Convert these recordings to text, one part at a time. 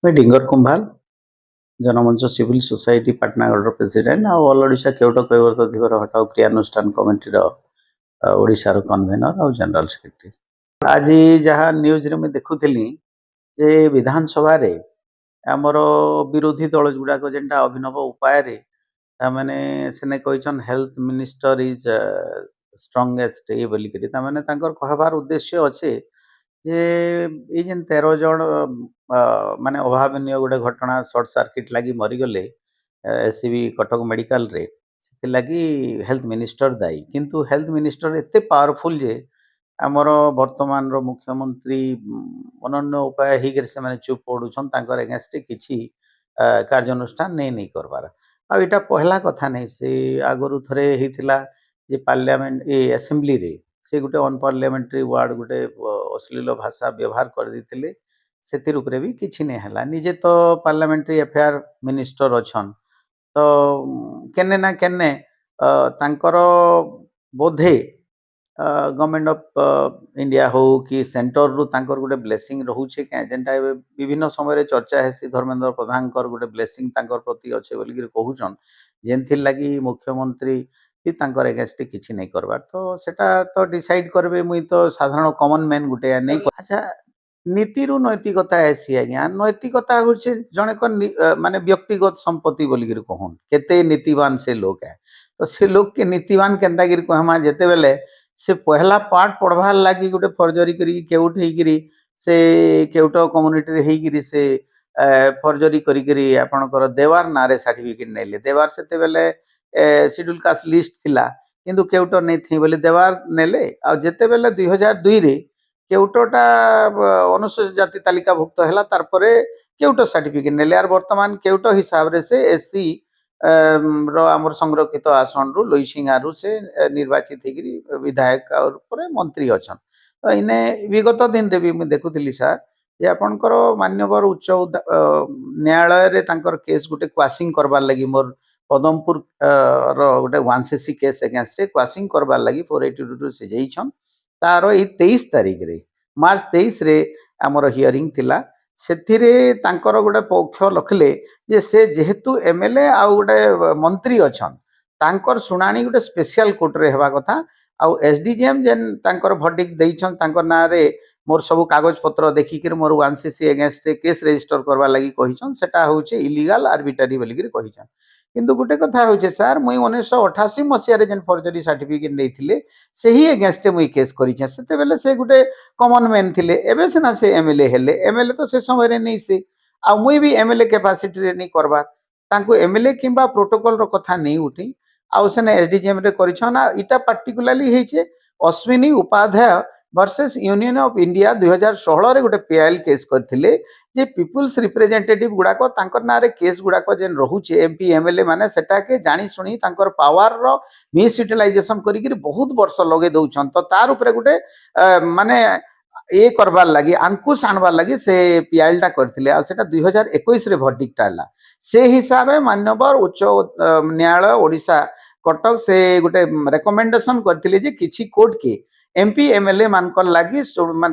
मैं Dingar Kumbhal Janamanch civil society Patnagarh president आ all Odisha Kewat Kaibarta दिवर हटाओ क्रियानुष्ठान कमिटी ओडिशार कन्वेनर आ जनरल सेक्रेटरी। आज जहाँ न्यूज रे मैं देखुली जे विधानसभा रे आमर विरोधी दल गुड़ाक जेनटा अभिनव उपाय रे तामाने सेने कहछन हेल्थ मिनिस्टर इज स्ट्रांगेस्ट ए बोली करी तामाने तांकर कहबार उद्देश्य अच्छे जे ये जेन 13 जन माने अभावनीय गोटे घटना सर्ट सर्किट लगी मरीगले एससीबी कटक मेडिकल रे से लगी हेल्थ मिनिस्टर दायी किंतु हेल्थ मिनिस्टर एते पावरफुल जे आमर वर्तमान रो मुख्यमंत्री अनन्य उपाय ही से माने चुप पड़ुछन तांकर एगेंस्ट किछि कार्यानुष्ठान नहीं करबार आ इटा पहला कथा नहीं से आगरु थरे हिथिला जे पार्लियामेंट ए असेंबली रे से गोटे अनपार्लियामेंटरी वर्ड गोटे अश्लील भाषा व्यवहार कर देथिले सेतिर उपरे भी किछि नहीं हला निजे तो पार्लियामेंटरी अफेयर मिनिस्टर अछन तो केने ना केने तांकर बोधे गवर्नमेंट ऑफ इंडिया हो कि सेंटर रु तांकर गोटे ब्लेसिंग रहउछे के जेंटा विभिन्न समय रे चर्चा हेसी धर्मेंद्र प्रधान कर गोटे ब्लेसिंग तांकर प्रति अच्छे बोली कहउछन जेनथिर लगी मुख्यमंत्री भी तांकर एगेंस्ट किछि नहीं करबार तो सेटा तो डिसाइड करबे मुई तो साधारण कॉमन मैन गोटे नहीं अच्छा नीति रु नैतिकता ऐसी आज्ञा नैतिकता होचे जने को माने व्यक्तिगत संपत्ति बोली कहून केते नीतिवान से लोग है तो से लोग के नीतिवान केनता गिर कहमा जेते बेले से पहला पार्ट पढ़वार लगी गोटे फर्जरी करी केउट हेगिरी से केउट कम्युनिटी रे हेगिरी से फर्जरी करी आपनकर देवार नारे सर्टिफिकेट नेले देवार सेते बेले शेड्यूल कास्ट लिस्ट थिला किंतु केउट नै थी बोले देवार नेले आ जेते बेले 2002 रे केउटटा अनुसूचित जाति तालिकाभुक्त है तारपरे केउट सर्टिफिकेट नेले आर वर्तमान केउट हिसाब रे से एससी आमर संरक्षित आसन रु लोईसिंगारु से निर्वाचित होगी विधायक और मंत्री अच्छा तो इने विगत दिन रे भी मुझे देखुली सर जे आपणकर मान्यवर उच्च न्यायालय रे तांकर केस गोटे क्वासिंग करबार लगी मोर पदमपुर रो गोटे 1cc केस अगेंस्ट रे क्वासिंग करबार लगी 482 से जइछन तारो ई 23 तारीख रे मार्च 23 रे आमर हियरिंग थिला सेथिरे तांकर गोटे पक्ष लखले जे से जेहेतु एमएलए आ गोटे मंत्री अछन तांकर सुनानी गोटे स्पेशल कोर्ट रे हेबा कथा आ एसडीजीएम जेन तांकर भर्डिक्ट देइछन तांकर ना रे मोर सब कागज पत्र देखि के मोर 1cc अगेंस्ट केस रजिस्टर करबा लागि कहिछन सेटा होचे इलीगल आर्बिट्रारी बोली के कहिछन किंतु गोटे कथा होचे सर मुई 1988 मसिया रे जेन फर्जरी सर्टिफिकेट नेइथिले सेही अगेंस्ट मुई केस करिछे सेते बेले से गोटे कॉमन मैन थिले एबे सेना से एमएलए हेले एमएलए तो से समय रे नहीं से आ मुई भी एमएलए कैपेसिटी रे नहीं करबार तांको एमएलए किंबा प्रोटोकॉल रो कथा नहीं उठी आ सेने एसडीजीएम रे करिछना इटा पार्टिकुलरली हेचे Ashwini Upadhyay versus union of India 2016 रे गोटे पीआईएल केस करथिले जे पीपुल्स रिप्रेजेंटेटिव गुडाक तांकर नारे केस गुडाक जेन रहुचे एमपी एमएलए माने सेटा के जानी सुनी तांकर पावर रो मिस यूटिलाइजेशन करी के बहुत वर्ष लगे दउछन तो तार ऊपर गोटे माने ये करबार लगी अंकुश आनबार लगी से पीआईएल टा करथिले आ सेटा 2021 रे भर्डिक्ट आला से हिसाब मान्यवर उच्च न्यायालय ओडिशा कटक से गोटे रेकमेंडेशन करथिले जे किछि कोर्ट के एमपी एमएलए मानकर लगी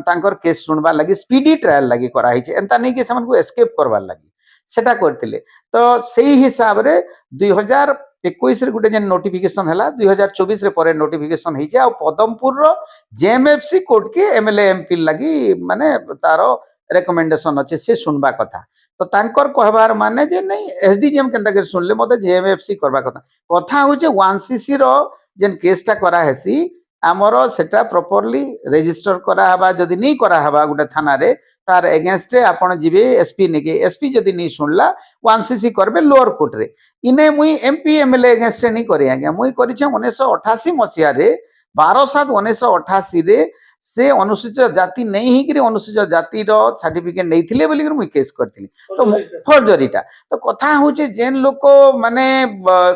तांकर केस सुनबार लगी स्पीडी ट्रायल लगी कराई छे एंता नहीं कि समन को एस्केप करबार लगी सेटा करथिले तो सेही हिसाब रे 2021 रे गुटे जेन नोटिफिकेशन हला 2024 रे परे नोटिफिकेशन हिचे आ पदमपुर रो जेएमएफसी कोर्ट के एमएलए एमपी लगी माने तारो रेकमेंडेशन अच्छे से सुनबा कथा तो तांकर कहबार माने जे नहीं एसडीजीएम केनता के सुनले मते जेएमएफसी करबा कथा कथा होचे 1cc रो जेन केसटा करा हेसी आमर सेटा प्रॉपर्ली रजिस्टर करा हबा जदी नहीं करा हबा गुटे थाना रे तार अगेंस्ट रे आपण जिबे एसपी नेके एसपी जदी नहीं सुनला 1cc करबे लोअर कोर्ट रे इने मुई एमपी एमएलए अगेंस्ट रे नहीं करी आज्ञा मुई करी छे 1988 मसिया रे 12/7/1988 रे से अनुसूचित जाति नहीं ही कि अनुसूचित जाति रो सर्टिफिकेट नहीं थिले बोली मुई केस करथिली तो फर्जरीटा तो कथा होचे जेन लोक माने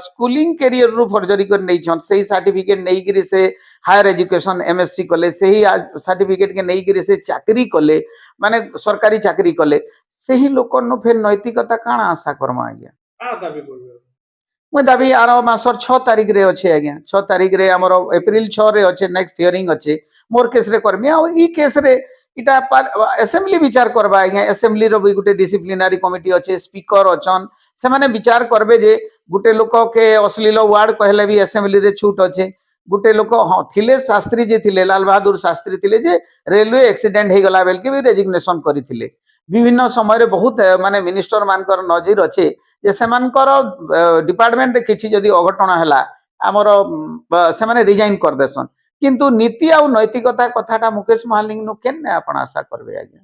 स्कूलिंग कैरियर रु फर्जरी कर नहीं छन सही सर्टिफिकेट नहीं गिरी से हायर एजुकेशन एमएससी कले सही सर्टिफिकेट के नहीं गिरी से चाकरी कले माने सरकारी चाकरी कले सही लोक न फिर नैतिकता काना आशा करमा आज्ञा मुझे दाबी आर मासर 6 तारीख रे अच्छे आज्ञा 6 तारीख रे हमर अप्रैल 6 रे अच्छे नेक्स्ट हियरिंग अच्छे मोर केस रे करमी आ ई केस रे इटा असेंबली विचार करबा आज्ञा असेंबली रो भी गुटे डिसिप्लिनरी कमिटी अच्छे स्पीकर अछन से माने विचार करबे जे गुटे लोक के अश्लील वर्ड कहले भी असेंबली रे छूट अच्छे गुटे लोक हाँ थिले शास्त्री जे थिले लाल बहादुर शास्त्री थिले जे रेलवे एक्सीडेंट हो गला बेल के भी रेजिग्नेशन करथिले विभिन्न समय रे बहुत माने मिनिस्टर मानकर नजर अच्छे जे सेमानकर डिपार्टमेंट रे किछि जदी अघटन हला हमर से माने रिजाइन कर देसन किंतु नीति आ नैतिकता कथाटा मुकेश महालिंग नु केन आपण आशा करबे आज्ञा